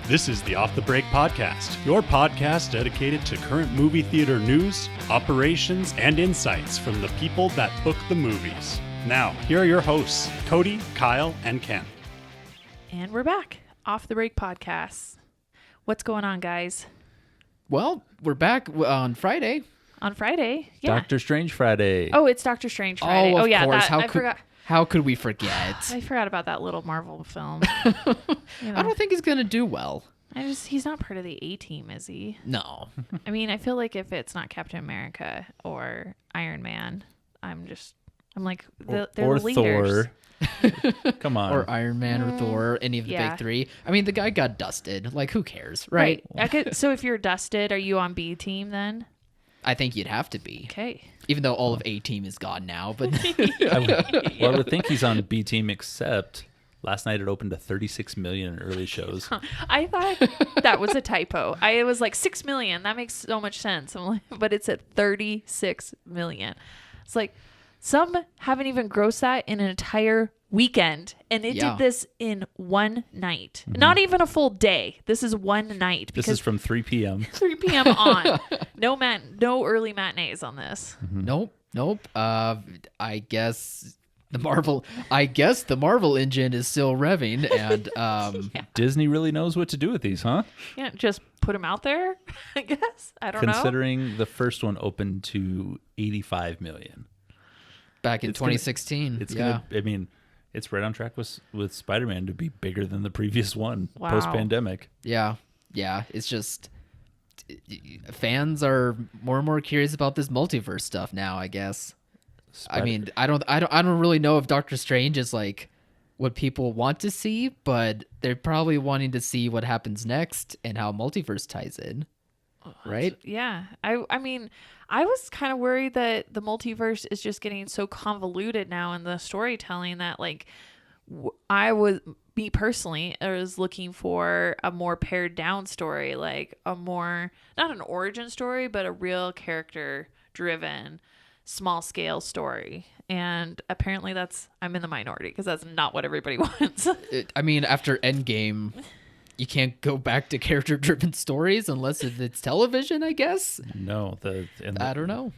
This is the Off the Break Podcast, your podcast dedicated to current movie theater news, operations, and insights from the people that book the movies. Now, here are your hosts, Cody, Kyle, and Ken. And we're back. Off the Break Podcast. What's going on, guys? Well, we're back on Friday. On Friday? Yeah. Doctor Strange Friday. Oh, it's Doctor Strange Friday. Of yeah, course. I forgot. How could we forget? I forgot about that little Marvel film. I don't think he's going to do well. He's not part of the A-team, is he? No. I mean, I feel like if it's not Captain America or Iron Man, I'm like, they're or the leaders. Thor. Come on. Or Iron Man or Thor, any of the big three. I mean, the guy got dusted. Like, who cares, right? So if you're dusted, are you on B-team then? I think you'd have to be. Okay. Even though all of A-team is gone now. But I would think he's on B team, except last night it opened to 36 million in early shows. I thought that was a typo. I was like 6 million. That makes so much sense. I'm like, but it's at 36 million. It's like some haven't even grossed that in an entire weekend, and it did this in one night. Mm-hmm. Not even a full day. This is one night. This is from 3 p.m. 3 p.m. on. No early matinees on this. Mm-hmm. Nope. I guess the Marvel engine is still revving, and Disney really knows what to do with these, huh? Yeah, just put them out there. I guess. I don't know. Considering the first one opened to 85 million back in 2016. It's right on track with Spider-Man to be bigger than the previous one post-pandemic. Yeah. It's just fans are more and more curious about this multiverse stuff now, I guess. I mean, I don't really know if Doctor Strange is like what people want to see, but they're probably wanting to see what happens next and how multiverse ties in. Right? Yeah. I mean, I was kind of worried that the multiverse is just getting so convoluted now in the storytelling that like I was looking for a more pared down story, like a more, not an origin story, but a real character driven small scale story. And apparently I'm in the minority because that's not what everybody wants. I mean, after Endgame, you can't go back to character-driven stories unless it's television, I guess. No, I don't know.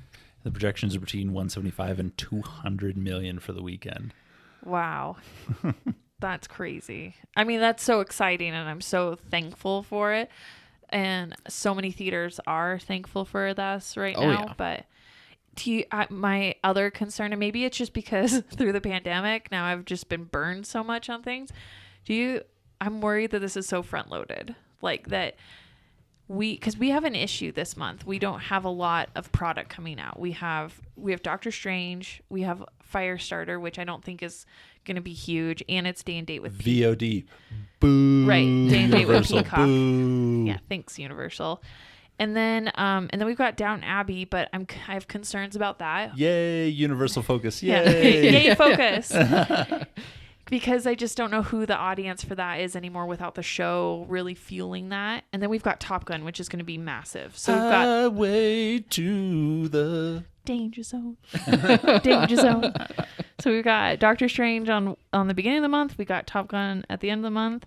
The projections are between 175 and 200 million for the weekend. Wow. That's crazy. I mean, that's so exciting, and I'm so thankful for it. And so many theaters are thankful for this right now. Yeah. But my other concern, and maybe it's just because through the pandemic, now I've just been burned so much on things. I'm worried that this is so front loaded, like that because we have an issue this month. We don't have a lot of product coming out. We have Doctor Strange, we have Firestarter, which I don't think is going to be huge, and it's day and date with VOD. Boo. Right, day and date with Universal. Peacock. Boo. Yeah, thanks Universal. And then we've got Downton Abbey, but I have concerns about that. Yay, Universal Focus. Yay. Yeah. Yay, Focus. Because I just don't know who the audience for that is anymore without the show really fueling that. And then we've got Top Gun, which is going to be massive. So we've got Highway to the Danger Zone. Danger Zone. So we've got Doctor Strange on the beginning of the month. We got Top Gun at the end of the month.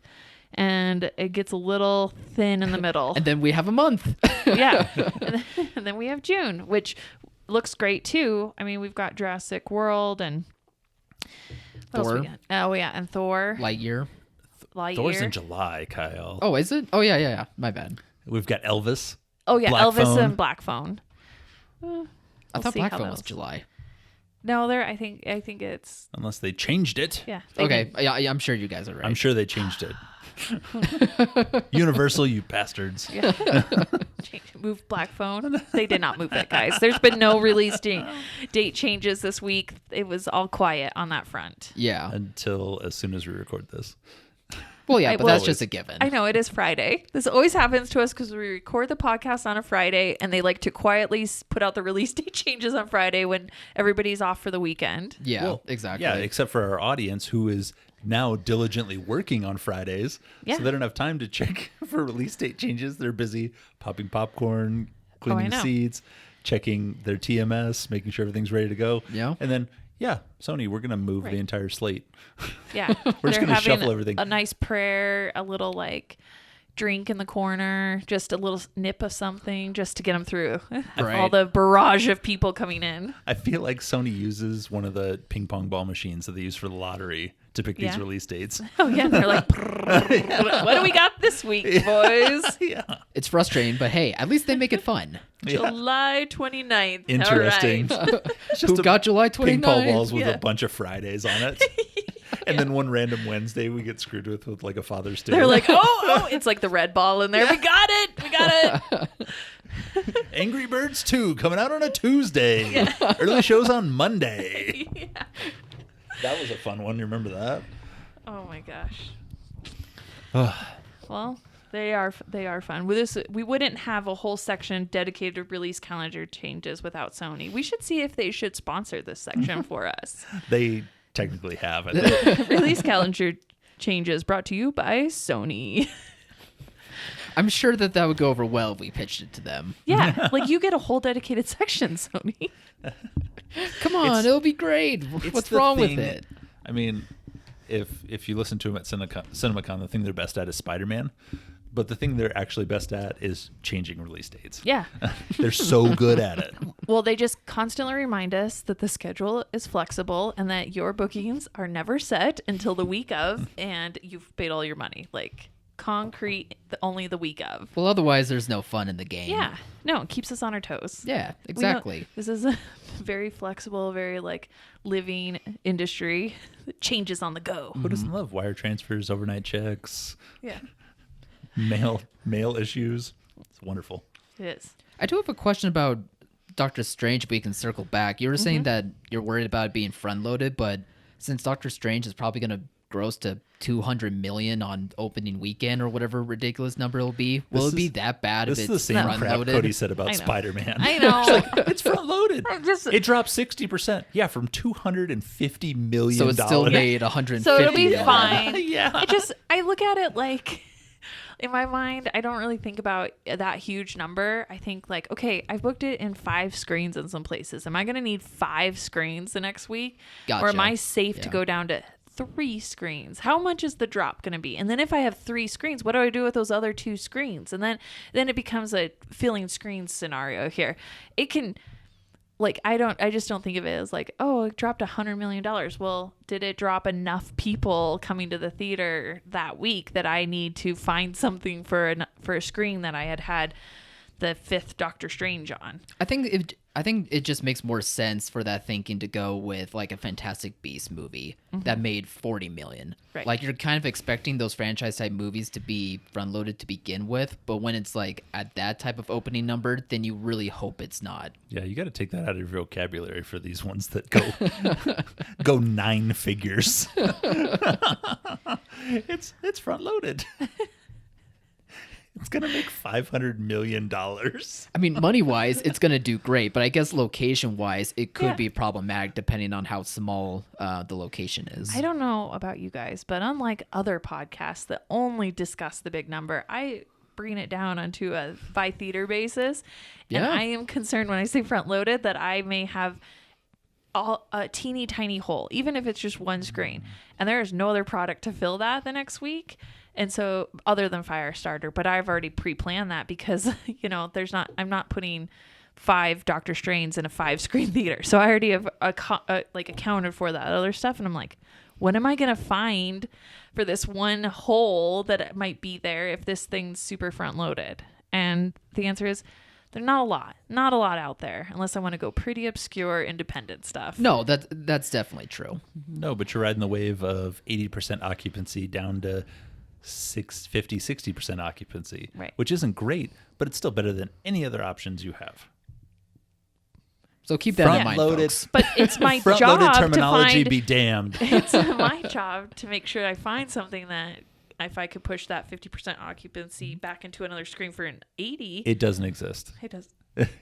And it gets a little thin in the middle. And then we have a month. Yeah. And then we have June, which looks great too. I mean, we've got Jurassic World and Thor. Oh yeah, and Thor. Lightyear. Thor's in July, Kyle. Oh, is it? Oh yeah. My bad. We've got Elvis. Oh yeah, Black Elvis Phone. and Black Phone. I thought Black Phone was July. No, I think it's Unless they changed it. yeah. Okay, yeah, I'm sure you guys are right. I'm sure they changed it. Universal, you bastards. Yeah. Move Black Phone. They did not move that, guys. There's been no release date changes this week. It was all quiet on that front. Yeah. Until as soon as we record this. Well, yeah, but that's just a given. I know, it is Friday. This always happens to us because we record the podcast on a Friday, and they like to quietly put out the release date changes on Friday when everybody's off for the weekend. Yeah, Well, exactly. Yeah, except for our audience who is now diligently working on Fridays. Yeah. So they don't have time to check for release date changes. They're busy popping popcorn, cleaning seats, checking their TMS, making sure everything's ready to go. Yeah. And then, Sony, we're going to move the entire slate. Yeah. We're just going to shuffle everything. A nice prayer, a little like drink in the corner, just a little nip of something just to get them through Right. all the barrage of people coming in. I feel like Sony uses one of the ping pong ball machines that they use for the lottery to pick these release dates. Oh, yeah. They're like, what do we got this week, boys? Yeah. It's frustrating, but hey, at least they make it fun. July 29th. Interesting. All right. It's just Who got July 29th? ping pong balls with Yeah. a bunch of Fridays on it. And then one random Wednesday we get screwed with like a Father's Day. They're like, oh, it's like the red ball in there. We got it. Angry Birds 2 coming out on a Tuesday. Early shows on Monday. Yeah. That was a fun one. You remember that? Oh my gosh. Well, they are fun. We wouldn't have a whole section dedicated to release calendar changes without Sony. We should see if they should sponsor this section for us. They technically have it. Release calendar changes brought to you by Sony. I'm sure that would go over well if we pitched it to them. Yeah, like you get a whole dedicated section, Sony. Come on, it'll be great. What's wrong with it? I mean, if you listen to them at CinemaCon, the thing they're best at is Spider-Man. But the thing they're actually best at is changing release dates. Yeah. They're so good at it. Well, they just constantly remind us that the schedule is flexible and that your bookings are never set until the week of, and you've paid all your money. Like concrete, only the week of. Well, otherwise there's no fun in the game. Yeah. No, it keeps us on our toes. Yeah, exactly. This is a very flexible, very like living industry that changes on the go. Who doesn't love wire transfers, overnight checks, Yeah. mail issues? It's wonderful. It is. I do have a question about Doctor Strange, but we can circle back. You were saying that you're worried about it being front-loaded, but since Doctor Strange is probably going to gross to 200 million on opening weekend or whatever ridiculous number it'll be, will it be that bad if This it's is the same crap front-loaded? Cody said I about know. Spider-Man. I know. It's front loaded. Just- It dropped 60%. Yeah, from $250 million. So it's still made 150 So it'll be million. fine. Yeah. I look at it like, in my mind, I don't really think about that huge number. I think like, okay, I've booked it in 5 screens in some places. Am I going to need 5 screens the next week? Gotcha. Or am I safe to Yeah. go down to 3 screens? How much is the drop going to be? And then if I have 3 screens, what do I do with those other 2 screens? And then it becomes a filling screens scenario here. It can, like, I just don't think of it as like, oh, it dropped $100 million. Well, did it drop enough people coming to the theater that week that I need to find something for a screen that I had the 5th Doctor Strange on? I think it just makes more sense for that thinking to go with like a Fantastic Beasts movie that made 40 million. Right. Like you're kind of expecting those franchise type movies to be front loaded to begin with, but when it's like at that type of opening number, then you really hope it's not. Yeah, you got to take that out of your vocabulary for these ones that go 9 figures. It's front loaded. It's gonna make $500 million. I mean, money wise, it's gonna do great, but I guess location wise, it could be problematic depending on how small the location is. I don't know about you guys, but unlike other podcasts that only discuss the big number, I bring it down onto a by theater basis. And Yeah. I am concerned when I say front loaded that I may have a teeny tiny hole, even if it's just one screen, and there is no other product to fill that the next week. And so other than Firestarter, but I've already pre-planned that because, I'm not putting 5 Doctor Strange in a 5-screen theater. So I already have accounted for that other stuff. And I'm like, what am I going to find for this one hole that might be there if this thing's super front loaded? And the answer is there's not a lot out there unless I want to go pretty obscure independent stuff. No, that's definitely true. No, but you're riding the wave of 80% occupancy down to 60% occupancy, Right. which isn't great, but it's still better than any other options you have. So keep that in mind, Front-loaded. folks. But it's my job Front-loaded to terminology find. be damned. It's my job to make sure I find something that if I could push that 50% occupancy back into another screen for an 80, It doesn't exist. it does.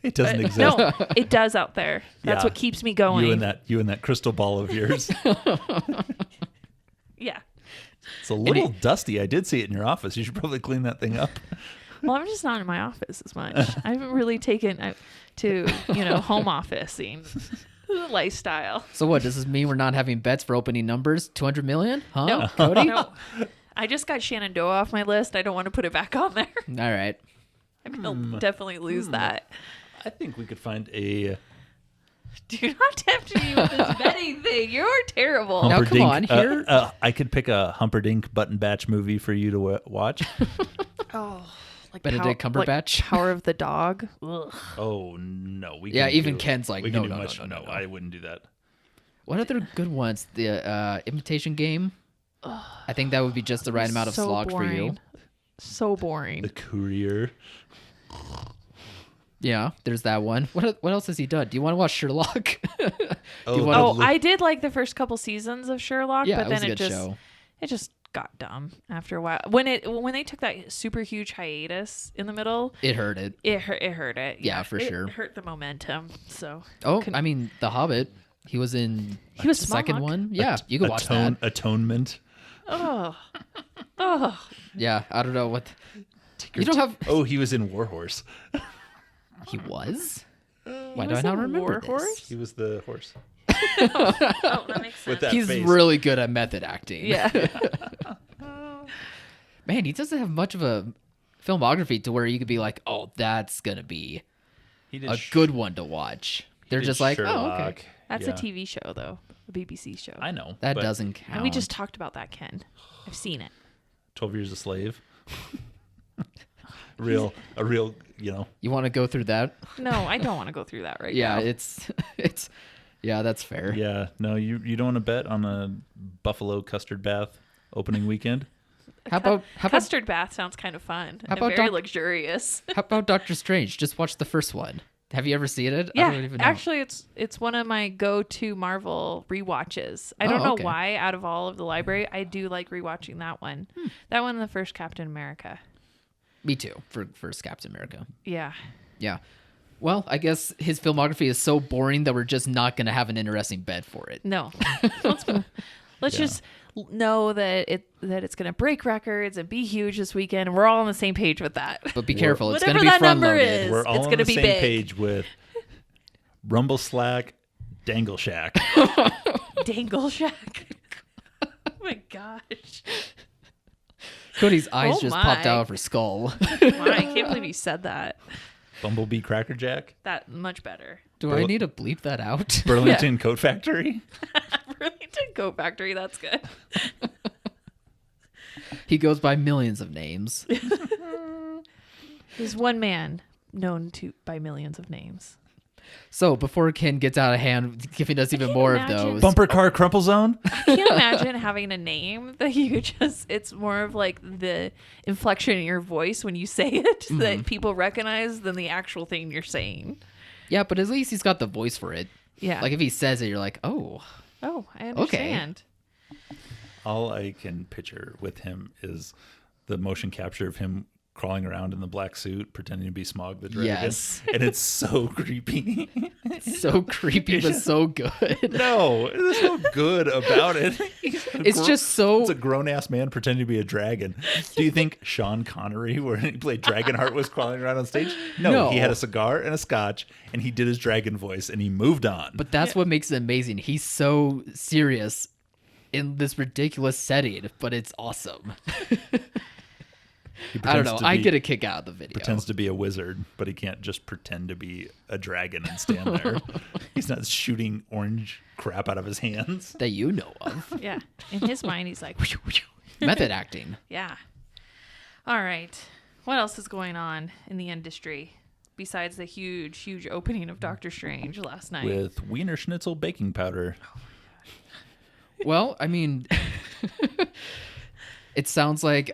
It doesn't exist. No, it does out there. That's Yeah. what keeps me going. You and that crystal ball of yours. Yeah. It's a little dusty. I did see it in your office. You should probably clean that thing up. Well, I'm just not in my office as much. I haven't really taken to, home officing lifestyle. So what, does this mean we're not having bets for opening numbers? 200 million? Huh? No, Cody? no. I just got Shenandoah off my list. I don't want to put it back on there. All right. I'm going to definitely lose that. I think we could find a Do not tempt me with this betting thing. You're terrible. Now, come on, here. I could pick a Humperdinck Button Batch movie for you to watch. Oh, like Benedict Cumberbatch? Like Power of the Dog. Ugh. Oh no, we Yeah, can even do- Ken's like, we can no, do no, much- no, no, no. I wouldn't do that. What other good ones? The Imitation Game. I think that would be just the right amount of So slog for you. boring. So boring. The Courier. Yeah, there's that one. What else has he done? Do you want to watch Sherlock? Oh, I did like the first couple seasons of Sherlock, Yeah, but it was then a good show. it just got dumb after a while. When they took that super huge hiatus in the middle, It hurt it. it hurt it. Yeah, for sure. It hurt the momentum. So Oh, I mean, The Hobbit. He was in the second Smaug. one. Yeah, you could watch that. Atonement. oh, Yeah, I don't know what. You don't have. Oh, he was in Warhorse. He was. Why do was I not it remember Warhorse? He was the horse. oh, that makes sense. With that He's face. really good at method acting. Yeah. Man, he doesn't have much of a filmography to where you could be like, oh, that's gonna be He did a good one to watch. They're did just like, Sherlock. oh, okay. That's Yeah. a TV show though, a BBC show. I know. That but doesn't count. and we just talked about that, Ken. I've seen it. 12 Years a Slave. a real, You want to go through that? No, I don't want to go through that right Yeah, now. it's. Yeah, that's fair. Yeah, no, you don't want to bet on a Buffalo custard bath opening weekend? How about Custard bath sounds kind of fun. How And about very Doc- luxurious. how about Doctor Strange? Just watch the first one. Have you ever seen it? I Yeah, don't even know. actually, it's one of my go-to Marvel rewatches. I don't know okay. why. Out of all of the library, I do like rewatching that one. That one, and the first Captain America. Me too. For first Captain America. Yeah. Yeah. Well, I guess his filmography is so boring that we're just not going to have an interesting bet for it. No. Let's just know that it's going to break records and be huge this weekend. And we're all on the same page with that. But be careful. It's going Whatever to be that number front-loaded. is. We're all It's on gonna the be same big. page with Rumble Slack, Dangle Shack. Dangle Shack. Oh my gosh. Cody's eyes Oh just my. popped out of her skull. Wow, I can't believe you said that. Bumblebee Cracker Jack. That much better. Do I need to bleep that out? Burlington Coat Factory. Burlington Coat Factory, that's good. He goes by millions of names. There's one man known by millions of names. So before Ken gets out of hand, giving us even more imagine- of those. Bumper Car Crumple Zone. I can't imagine having a name that you it's more of like the inflection in your voice when you say it that people recognize than the actual thing you're saying. Yeah, but at least he's got the voice for it. Yeah. Like if he says it, you're like, oh. Oh, I understand. All I can picture with him is the motion capture of him crawling around in the black suit, pretending to be Smaug the Dragon. Yes. And it's so creepy. So creepy, but so good. No, there's no good about it. It's just so. It's a grown-ass man pretending to be a dragon. Do you think Sean Connery, where he played Dragonheart, was crawling around on stage? No, he had a cigar and a scotch, and he did his dragon voice, and he moved on. But that's what makes it amazing. He's so serious in this ridiculous setting, but it's awesome. I don't know. I get a kick out of the video. Pretends to be a wizard, but he can't just pretend to be a dragon and stand there. He's not shooting orange crap out of his hands. That you know of. Yeah. In his mind, he's like, Method acting. yeah. All right. What else is going on in the industry besides the huge, huge opening of Doctor Strange last night? With Wiener Schnitzel baking powder. Well, I mean, it sounds like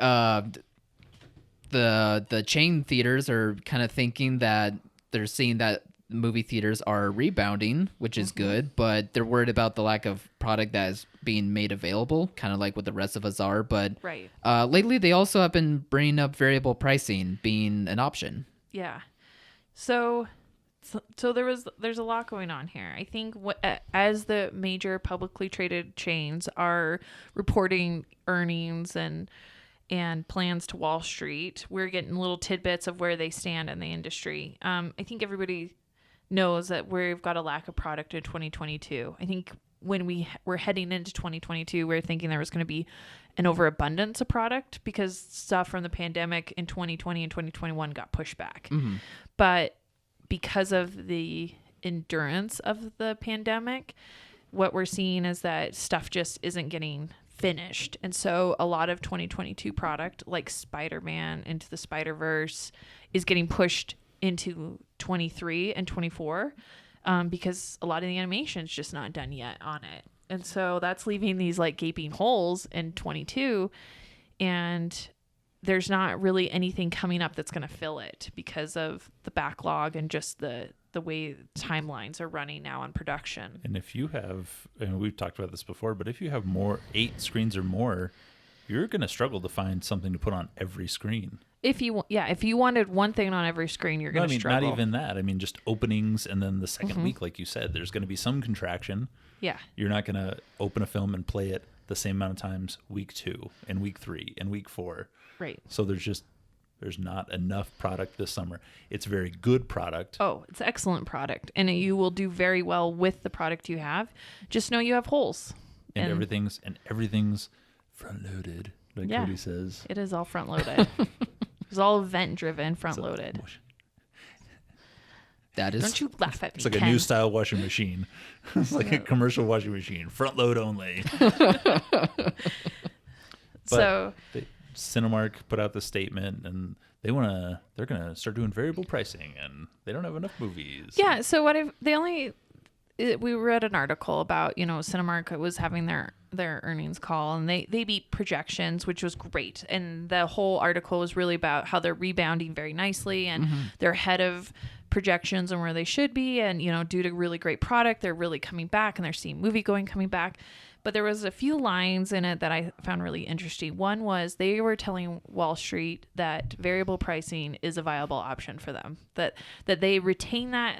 the chain theaters are kind of thinking that they're seeing that movie theaters are rebounding, which is good, but they're worried about the lack of product that is being made available, kind of like what the rest of us are. But Right. Lately, they also have been bringing up variable pricing being an option. Yeah. So there's a lot going on here. I think as the major publicly traded chains are reporting earnings and plans to Wall Street, we're getting little tidbits of where they stand in the industry. I think everybody knows that we've got a lack of product in 2022. I think when we were heading into 2022, we were thinking there was going to be an overabundance of product because stuff from the pandemic in 2020 and 2021 got pushed back. Mm-hmm. But because of the endurance of the pandemic, what we're seeing is that stuff just isn't getting finished. And so a lot of 2022 product like Spider-Man Into the Spider-Verse is getting pushed into 23 and 24 because a lot of the animation is just not done yet on it. And so that's leaving these like gaping holes in 22, and there's not really anything coming up that's going to fill it because of the backlog and just the way timelines are running now on production. And if you have, and we've talked about this before, but if you have 8 screens or more, you're going to struggle to find something to put on every screen. If you wanted one thing on every screen, you're going to struggle. Not even that. I mean, just openings, and then the second week, like you said, there's going to be some contraction. Yeah. You're not going to open a film and play it the same amount of times week 2 and week 3 and week 4. Right. So there's not enough product this summer. It's very good product. Oh, it's excellent product, and you will do very well with the product you have. Just know you have holes. And everything's front-loaded, like Cody says. It is all front-loaded. It's all event-driven, front-loaded. That is. Don't you laugh at me, It's like Ken. a new style washing machine. It's like a commercial washing machine, front load only. So Cinemark put out the statement, and they're gonna start doing variable pricing, and they don't have enough movies. Yeah. So we read an article about, Cinemark was having their earnings call, and they beat projections, which was great. And the whole article was really about how they're rebounding very nicely, and they're ahead of projections and where they should be. And, due to really great product, they're really coming back, and they're seeing movie going coming back. But there was a few lines in it that I found really interesting. One was they were telling Wall Street that variable pricing is a viable option for them, that they retain that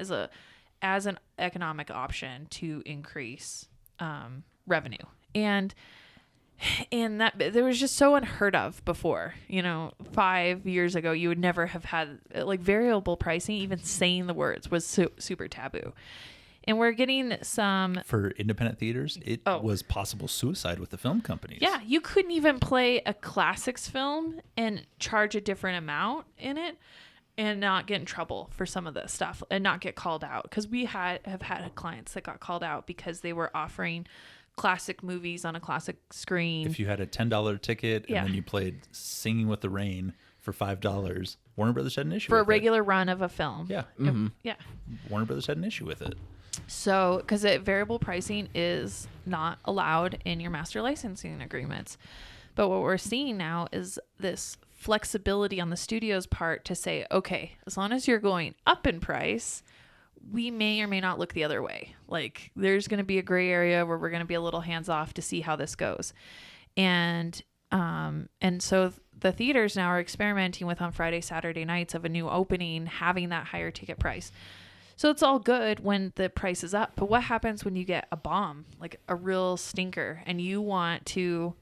as an economic option to increase revenue. And that there was just so unheard of before. 5 years ago, you would never have had like variable pricing. Even saying the words was super taboo. And we're getting some... For independent theaters, it was possible suicide with the film companies. Yeah, you couldn't even play a classics film and charge a different amount in it and not get in trouble for some of the stuff and not get called out. Because we have had clients that got called out because they were offering classic movies on a classic screen. If you had a $10 ticket and then you played Singing with the Rain for $5, Warner Brothers had an issue with it. For a regular run of a film. Yeah. Mm-hmm. Yeah. Warner Brothers had an issue with it. So, because variable pricing is not allowed in your master licensing agreements. But what we're seeing now is this flexibility on the studio's part to say, okay, as long as you're going up in price, we may or may not look the other way. Like, there's going to be a gray area where we're going to be a little hands off to see how this goes. And so the theaters now are experimenting with on Friday, Saturday nights of a new opening, having that higher ticket price. So it's all good when the price is up. But what happens when you get a bomb, like a real stinker, and you want to,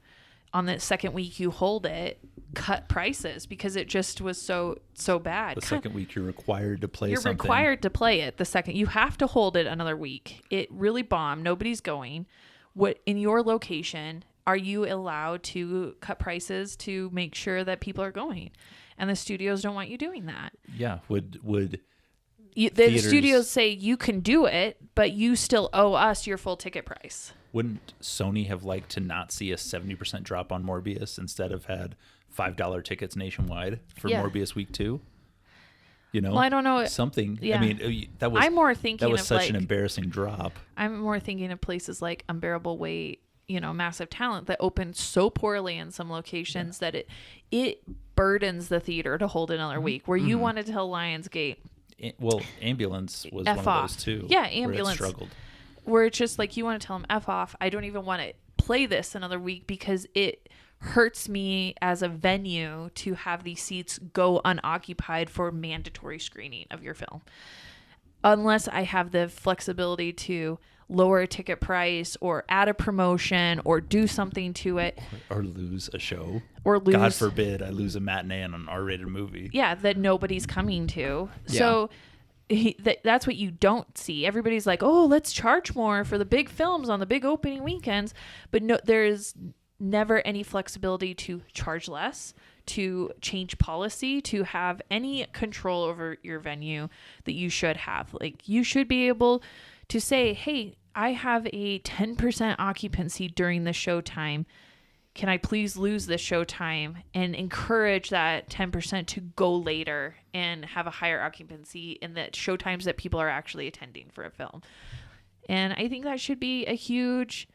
on the second week you hold it, cut prices because it just was so bad. The second week you're required to play something. You're required to play it the second. You have to hold it another week. It really bombed. Nobody's going. What in your location are you allowed to cut prices to make sure that people are going? And the studios don't want you doing that. Yeah. Would the studios say you can do it, but you still owe us your full ticket price. Wouldn't Sony have liked to not see a 70% drop on Morbius instead of had $5 tickets nationwide for Morbius week 2? Well, I don't know. Something. Yeah. I mean, that was. I'm more thinking that was of such an embarrassing drop. I'm more thinking of places like Unbearable Weight, Massive Talent that opened so poorly in some locations that it burdens the theater to hold another week. Where you wanted to tell Lionsgate. Well, Ambulance was one of those too. Yeah, Ambulance where it struggled. Where it's just like, you want to tell them F off. I don't even want to play this another week because it hurts me as a venue to have these seats go unoccupied for mandatory screening of your film. Unless I have the flexibility to lower a ticket price or add a promotion or do something to it. Or lose a show. Or lose. God forbid I lose a matinee on an R-rated movie. Yeah, that nobody's coming to. Yeah. So that's what you don't see. Everybody's like, oh, let's charge more for the big films on the big opening weekends. But no, there's never any flexibility to charge less, to change policy, to have any control over your venue that you should have. Like, you should be able to say, hey, I have a 10% occupancy during the showtime. Can I please lose this showtime and encourage that 10% to go later and have a higher occupancy in the showtimes that people are actually attending for a film? And I think that should be a huge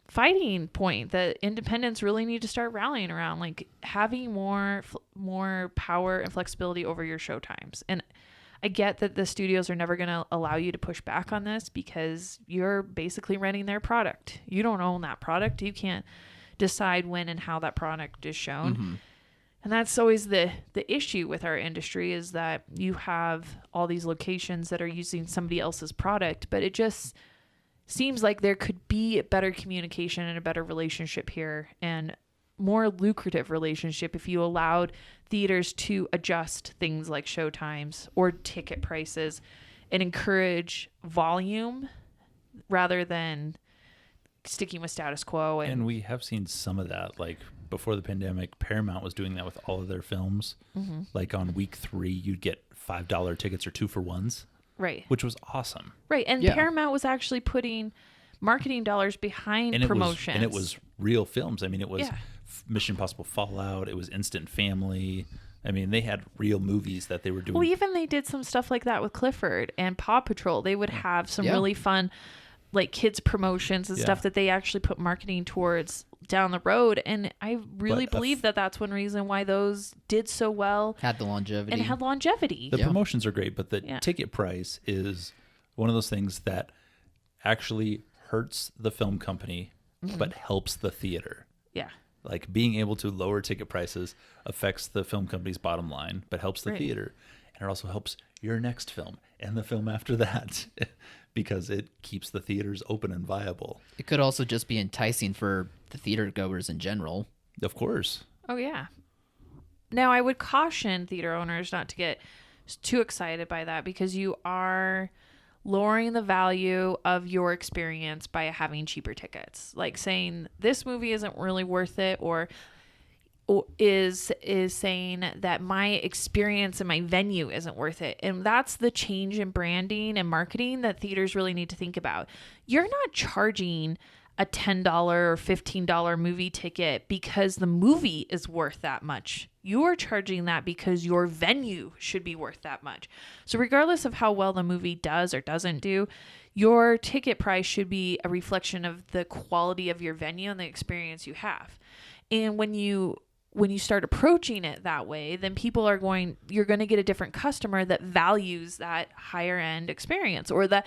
fighting point that independents really need to start rallying around, like having more power and flexibility over your showtimes. And I get that the studios are never going to allow you to push back on this because you're basically renting their product. You don't own that product. You can't decide when and how that product is shown. Mm-hmm. And that's always the issue with our industry, is that you have all these locations that are using somebody else's product, but it just seems like there could be a better communication and a better relationship here, and more lucrative relationship if you allowed theaters to adjust things like showtimes or ticket prices and encourage volume rather than sticking with status quo. And we have seen some of that. Like, before the pandemic, Paramount was doing that with all of their films. Mm-hmm. Like, on week 3, you'd get $5 tickets or 2-for-1s. Right. Which was awesome. Right. And Paramount was actually putting marketing dollars behind promotions. And it was real films. I mean, it was Mission Impossible Fallout. It was Instant Family. I mean, they had real movies that they were doing. Well, even they did some stuff like that with Clifford and Paw Patrol. They would have some really fun, like, kids promotions and stuff that they actually put marketing towards down the road. And I really believe that that's one reason why those did so well. Had the longevity. And had longevity. The promotions are great, but the ticket price is one of those things that actually hurts the film company, but helps the theater. Yeah. Like, being able to lower ticket prices affects the film company's bottom line, but helps the theater. And it also helps your next film and the film after that because it keeps the theaters open and viable. It could also just be enticing for the theater goers in general. Of course. Oh, yeah. Now, I would caution theater owners not to get too excited by that, because you are lowering the value of your experience by having cheaper tickets. Like saying this movie isn't really worth it, or is saying that my experience and my venue isn't worth it. And that's the change in branding and marketing that theaters really need to think about. You're not charging a $10 or $15 movie ticket because the movie is worth that much. You're charging that because your venue should be worth that much. So regardless of how well the movie does or doesn't do, your ticket price should be a reflection of the quality of your venue and the experience you have. And when you start approaching it that way, then you're going to get a different customer that values that higher end experience or the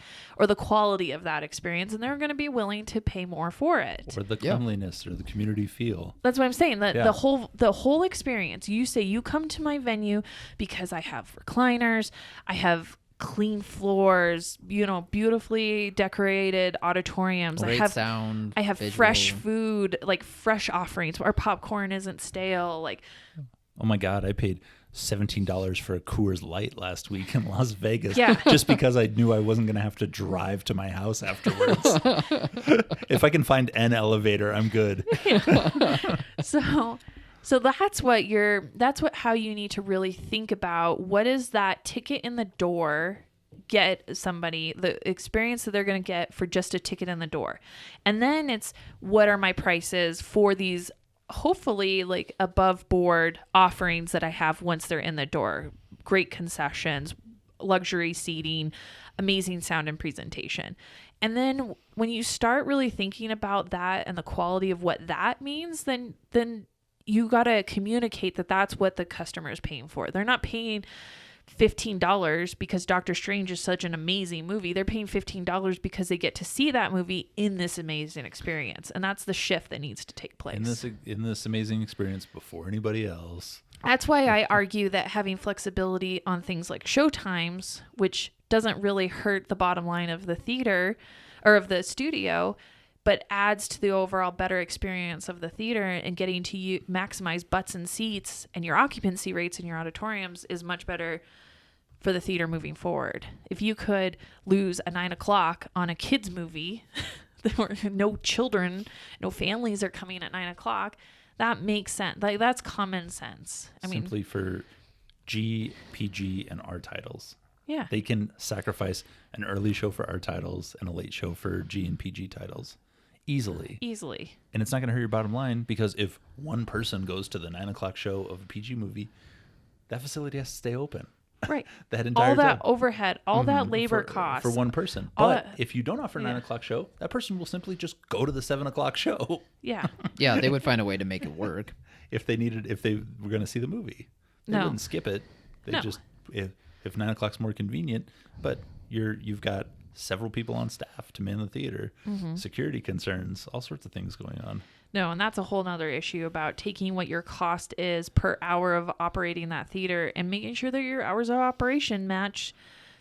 quality of that experience, and they're going to be willing to pay more for it. Or the cleanliness or the community feel. That's what I'm saying. The whole experience. You say you come to my venue because I have recliners, I have clean floors, beautifully decorated auditoriums. Great sound. I have visual. Fresh food, like fresh offerings. Our popcorn isn't stale. Like, oh my God, I paid $17 for a Coors Light last week in Las Vegas. Yeah. Just because I knew I wasn't going to have to drive to my house afterwards. If I can find an elevator, I'm good. So that's how you need to really think about what is that ticket in the door get somebody, the experience that they're going to get for just a ticket in the door. And then it's, what are my prices for these hopefully like above board offerings that I have once they're in the door? Great concessions, luxury seating, amazing sound and presentation. And then when you start really thinking about that and the quality of what that means, then you got to communicate that that's what the customer is paying for. They're not paying $15 because Doctor Strange is such an amazing movie. They're paying $15 because they get to see that movie in this amazing experience. And that's the shift that needs to take place. In this amazing experience before anybody else. That's why I argue that having flexibility on things like showtimes, which doesn't really hurt the bottom line of the theater or of the studio, but adds to the overall better experience of the theater and getting to maximize butts and seats and your occupancy rates in your auditoriums, is much better for the theater moving forward. If you could lose a 9:00 on a kids movie, where no children, no families are coming at 9:00, that makes sense. Like, that's common sense. Simply for G, PG, and R titles. Yeah. They can sacrifice an early show for R titles and a late show for G and PG titles. Easily. And it's not going to hurt your bottom line, because if one person goes to the 9:00 show of a PG movie, that facility has to stay open. Right. That entire all that time. overhead, all that labor cost. For one person. But if you don't offer a 9:00 show, that person will simply just go to the 7:00 show. Yeah. Yeah, they would find a way to make it work. If they were going to see the movie. They wouldn't skip it. They just, if 9:00's more convenient, but you've got several people on staff to man the theater, security concerns, all sorts of things going on. No, and that's a whole nother issue about taking what your cost is per hour of operating that theater and making sure that your hours of operation match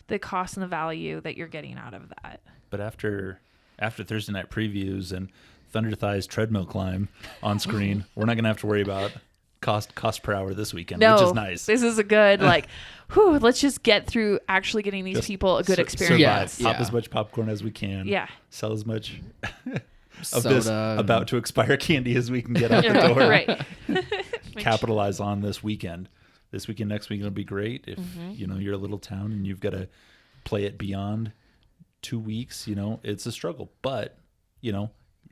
the cost and the value that you're getting out of that. But after Thursday night previews and Thunder Thigh's treadmill climb on screen, we're not going to have to worry about cost per hour this weekend, which is nice. This is a good, let's just get through actually getting these people a good experience. Pop as much popcorn as we can. Yeah. Sell as much of Soda, this about to expire candy as we can get out the door. Right. Capitalize on this weekend. This weekend, next weekend will be great. If you're a little town and you've got to play it beyond 2 weeks, it's a struggle. But,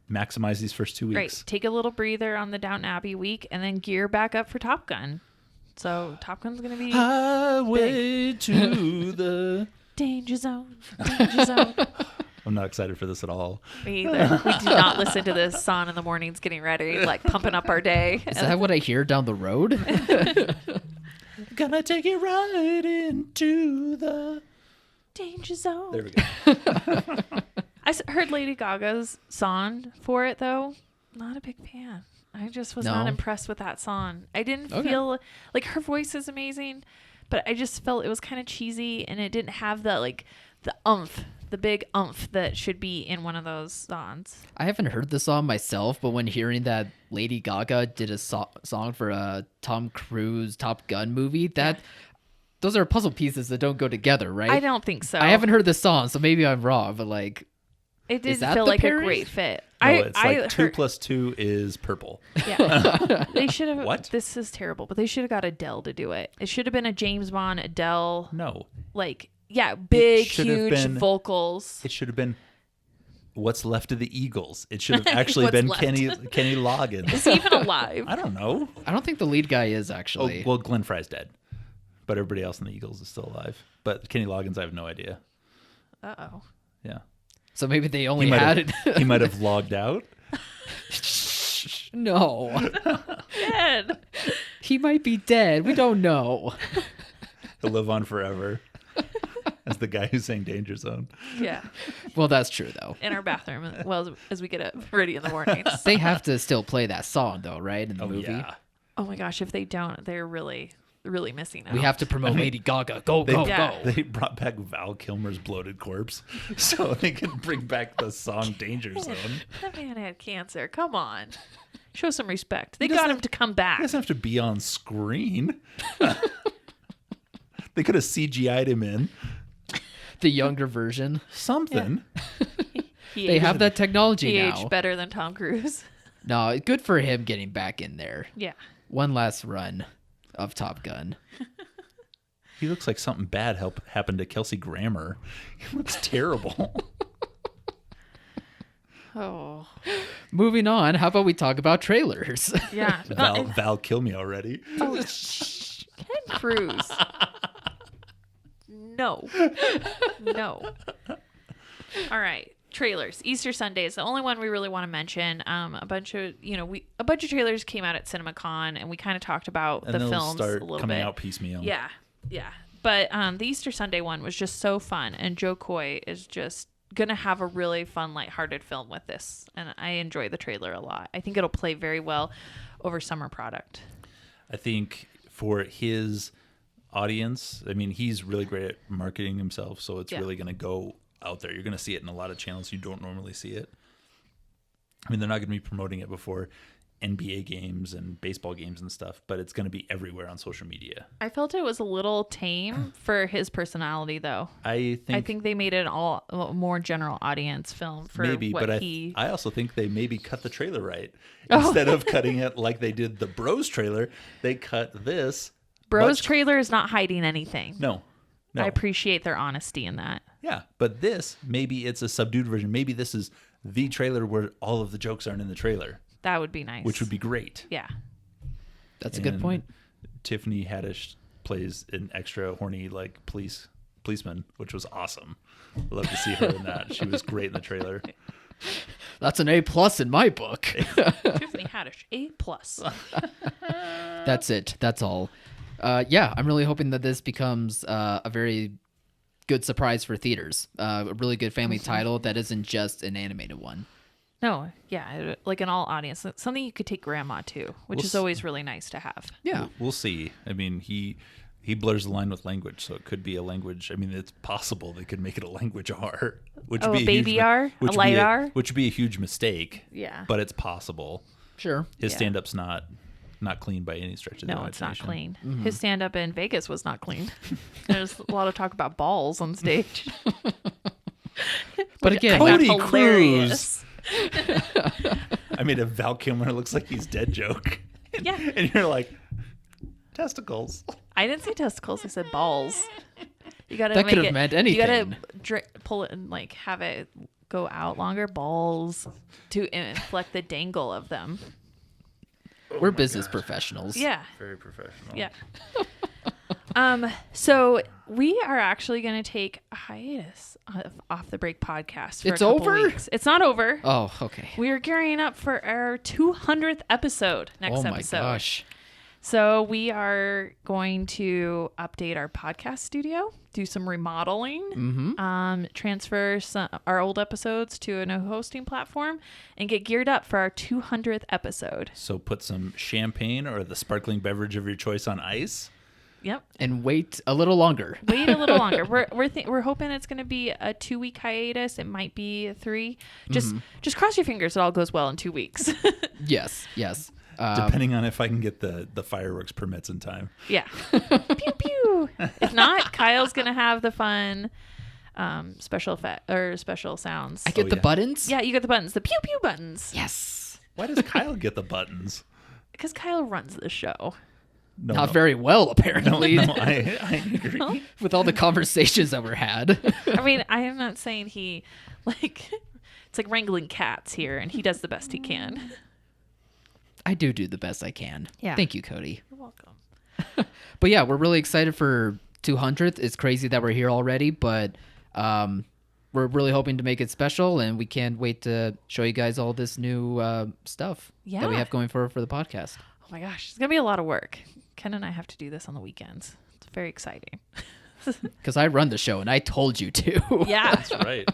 maximize these first 2 weeks. Right. Take a little breather on the Downton Abbey week and then gear back up for Top Gun. So Top Gun's going to be Highway to the Danger Zone. Danger Zone. I'm not excited for this at all. Me either. We do not listen to this song in the mornings getting ready, pumping up our day. Is that what I hear down the road? Gonna take it right into the Danger Zone. There we go. I heard Lady Gaga's song for it, though. Not a big fan. I just was not impressed with that song. I didn't feel like her voice is amazing, but I just felt it was kind of cheesy, and it didn't have the the big oomph that should be in one of those songs. I haven't heard the song myself, but when hearing that Lady Gaga did a song for a Tom Cruise Top Gun movie, those are puzzle pieces that don't go together, right? I don't think so. I haven't heard the song, so maybe I'm wrong, but it didn't feel like a great fit. No, it's like 2 + 2 is purple. Yeah. They should have. What? This is terrible, but they should have got Adele to do it. It should have been a James Bond Adele. No. Big, huge vocals. It should have been What's Left of the Eagles. It should have actually been Kenny Loggins. Is he even alive? I don't know. I don't think the lead guy is actually. Oh, well, Glenn Fry's dead, but everybody else in the Eagles is still alive. But Kenny Loggins, I have no idea. Uh-oh. Yeah. So maybe they only had it. He might have logged out. No. Dead. He might be dead. We don't know. He'll live on forever as the guy who sang Danger Zone. Yeah. Well, that's true, though. In our bathroom, as we get up ready in the mornings. They have to still play that song, though, right? In the movie. Yeah. Oh my gosh, if they don't, they're really, really missing out. We have to promote Lady Gaga. Go. They brought back Val Kilmer's bloated corpse so they could bring back the song Danger Zone. That man had cancer. Come on. Show some respect. They got him to come back. He doesn't have to be on screen. They could have CGI'd him in. The younger version. Something. Yeah. They have that technology he now. aged better than Tom Cruise. No, good for him getting back in there. Yeah. One last run of Top Gun. He looks like something bad happened to Kelsey Grammer. He looks terrible. Oh. Moving on, how about we talk about trailers? Yeah. Val, kill me already. Oh, Ken Cruz. No. All right. Trailers. Easter Sunday is the only one we really want to mention. A bunch of trailers came out at CinemaCon, and we kind of talked about the films a little bit. Coming out piecemeal. Yeah. But the Easter Sunday one was just so fun, and Joe Coy is just gonna have a really fun, lighthearted film with this, and I enjoy the trailer a lot. I think it'll play very well over summer product. I think for his audience, I mean, he's really great at marketing himself, so it's really going to go out there. You're going to see it in a lot of channels you don't normally see it. I mean, they're not going to be promoting it before NBA games and baseball games and stuff, but it's going to be everywhere on social media. I felt it was a little tame for his personality, though. I think they made it a more general audience film for maybe, what but he... I also think they maybe cut the trailer right. Oh. Instead of cutting it like they did the Bros trailer, they cut this. Bros trailer is not hiding anything. No. I appreciate their honesty in that. Yeah, but this, maybe it's a subdued version. Maybe this is the trailer where all of the jokes aren't in the trailer. That would be nice. Which would be great. Yeah. That's a good point. Tiffany Haddish plays an extra horny like policeman, which was awesome. I'd love to see her in that. She was great in the trailer. That's an A+ in my book. Tiffany Haddish, A+. That's it. That's all. Yeah, I'm really hoping that this becomes a very good surprise for theaters. A really good family title that isn't just an animated one. No, yeah, like an all audience, something you could take grandma to, which is always really nice to have. Yeah, we'll see. I mean, he blurs the line with language, so it could be a language. I mean, it's possible they could make it a language R, which would be a baby R, a light R, which would be a huge mistake. Yeah, but it's possible. Sure, his stand-up's not clean by any stretch of the imagination. No, it's not clean. Mm-hmm. His stand-up in Vegas was not clean. There's a lot of talk about balls on stage. But again, Cody Cruz. I made a Val Kilmer looks like he's dead joke. Yeah. And you're like, testicles. I didn't say testicles. I said balls. You gotta that make could have meant anything. You gotta pull it and like have it go out longer. Balls to inflect the dangle of them. We're business professionals. Yeah. Very professional. Yeah. So we are actually going to take a hiatus off the break podcast for it's a couple over? weeks. It's not over. Oh, okay. We are gearing up for our 200th episode next episode. Oh my gosh. So we are going to update our podcast studio, do some remodeling, transfer our old episodes to a new hosting platform, and get geared up for our 200th episode. So put some champagne or the sparkling beverage of your choice on ice. Yep. And wait a little longer. Wait a little longer. We're hoping it's going to be a 2-week hiatus. It might be 3. Just cross your fingers it all goes well in 2 weeks. Yes. Depending on if I can get the fireworks permits in time. Yeah. Pew pew. If not, Kyle's gonna have the fun special effect or special sounds. I get the buttons? Yeah, you get the buttons. The pew pew buttons. Yes. Why does Kyle get the buttons? Because Kyle runs the show. Not very well, apparently. No, I agree. With all the conversations that were had. I mean, I am not saying he it's like wrangling cats here, and he does the best he can. I do the best I can. Yeah. Thank you, Cody. You're welcome. But yeah, we're really excited for 200th. It's crazy that we're here already, but we're really hoping to make it special, and we can't wait to show you guys all this new stuff that we have going for the podcast. Oh my gosh, it's going to be a lot of work. Ken and I have to do this on the weekends. It's very exciting. Because I run the show, and I told you to. Yeah. That's right.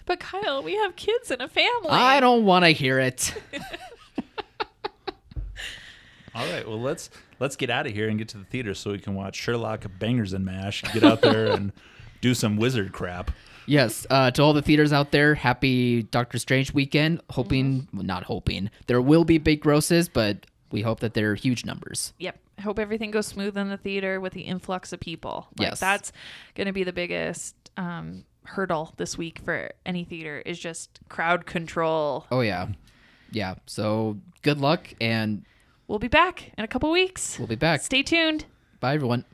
But Kyle, we have kids and a family. I don't want to hear it. All right, well let's get out of here and get to the theater so we can watch Sherlock Bangers and Mash. Get out there and do some wizard crap. Yes, to all the theaters out there, happy Doctor Strange weekend. Not hoping, there will be big grosses, but we hope that they're huge numbers. Yep. I hope everything goes smooth in the theater with the influx of people. Yes. That's going to be the biggest hurdle this week for any theater is just crowd control. Oh, yeah. Yeah, so good luck, and we'll be back in a couple weeks. We'll be back. Stay tuned. Bye, everyone.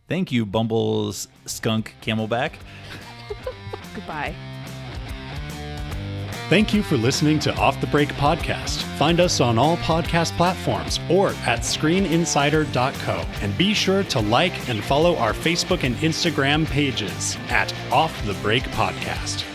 Thank you, Bumble's skunk camelback. Goodbye. Thank you for listening to Off the Break Podcast. Find us on all podcast platforms or at screeninsider.co. And be sure to like and follow our Facebook and Instagram pages at Off the Break Podcast.